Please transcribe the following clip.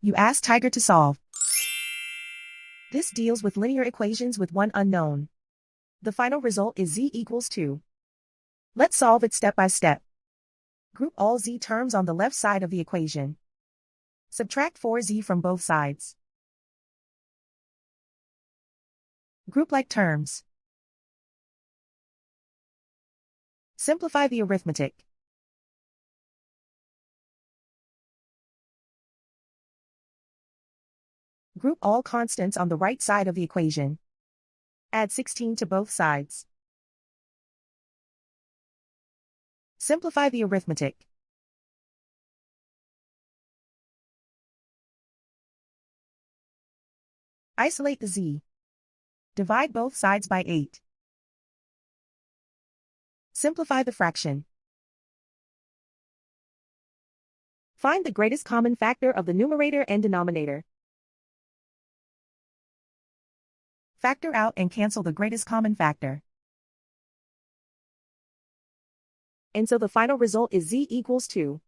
You ask Tiger to solve. This deals with linear equations with one unknown. The final result is z equals 2. Let's solve it step by step. Group all z terms on the left side of the equation. Subtract 4z from both sides. Group like terms. Simplify the arithmetic. Group all constants on the right side of the equation. Add 16 to both sides. Simplify the arithmetic. Isolate the z. Divide both sides by 8. Simplify the fraction. Find the greatest common factor of the numerator and denominator. Factor out and cancel the greatest common factor. And so the final result is z equals 2.